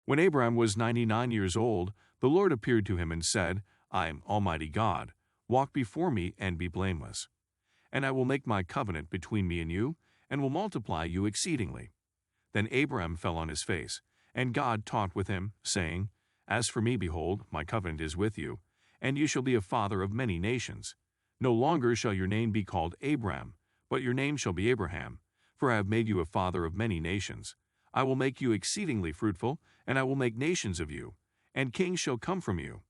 When Abraham was 99 years old, the Lord appeared to him and said, I am Almighty God. Walk before me and be blameless. And I will make my covenant between me and you, and will multiply you exceedingly. Then Abraham fell on his face, and God talked with him, saying, As for me, behold, my covenant is with you, and you shall be a father of many nations. No longer shall your name be called Abram, but your name shall be Abraham, for I have made you a father of many nations. I will make you exceedingly fruitful, and I will make nations of you, and kings shall come from you.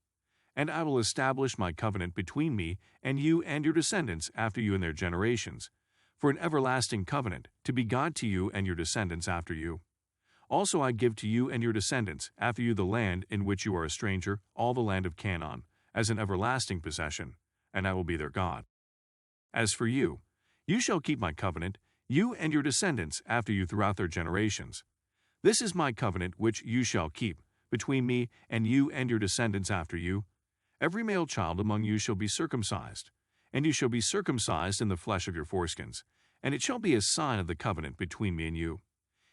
And I will establish my covenant between me and you and your descendants after you in their generations, for an everlasting covenant, to be God to you and your descendants after you. Also I give to you and your descendants after you the land in which you are a stranger, all the land of Canaan, as an everlasting possession, and I will be their God. As for you, you shall keep my covenant, you and your descendants after you throughout their generations. This is my covenant which you shall keep, between me and you and your descendants after you. Every male child among you shall be circumcised, and you shall be circumcised in the flesh of your foreskins, and it shall be a sign of the covenant between me and you.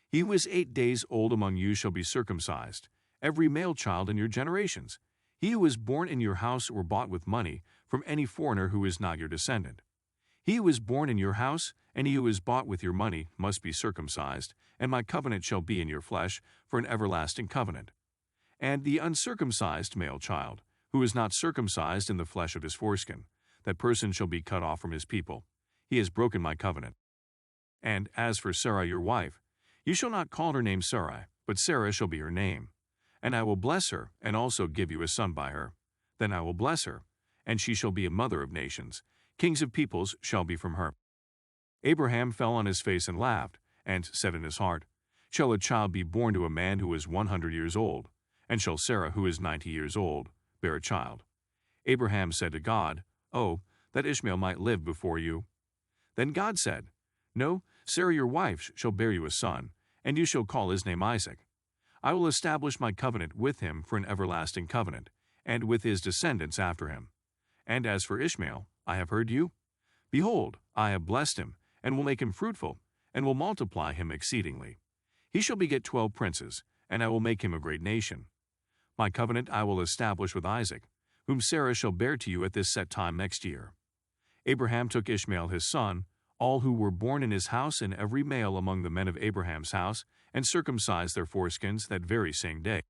He who is 8 days old among you shall be circumcised, every male child in your generations. He who is born in your house or bought with money from any foreigner who is not your descendant. He who is born in your house and he who is bought with your money must be circumcised, and my covenant shall be in your flesh for an everlasting covenant. And the uncircumcised male child, who is not circumcised in the flesh of his foreskin, that person shall be cut off from his people. He has broken my covenant. And as for Sarah your wife, you shall not call her name Sarai, but Sarah shall be her name. And I will bless her, and also give you a son by her. Then I will bless her, and she shall be a mother of nations. Kings of peoples shall be from her. Abraham fell on his face and laughed, and said in his heart, Shall a child be born to a man who is 100 years old? And shall Sarah, who is 90 years old, bear a child? Abraham said to God, Oh, that Ishmael might live before you. Then God said, No, Sarah your wife shall bear you a son, and you shall call his name Isaac. I will establish my covenant with him for an everlasting covenant, and with his descendants after him. And as for Ishmael, I have heard you. Behold, I have blessed him, and will make him fruitful, and will multiply him exceedingly. He shall beget 12 princes, and I will make him a great nation. My covenant I will establish with Isaac, whom Sarah shall bear to you at this set time next year. Abraham took Ishmael his son, all who were born in his house and every male among the men of Abraham's house, and circumcised their foreskins that very same day.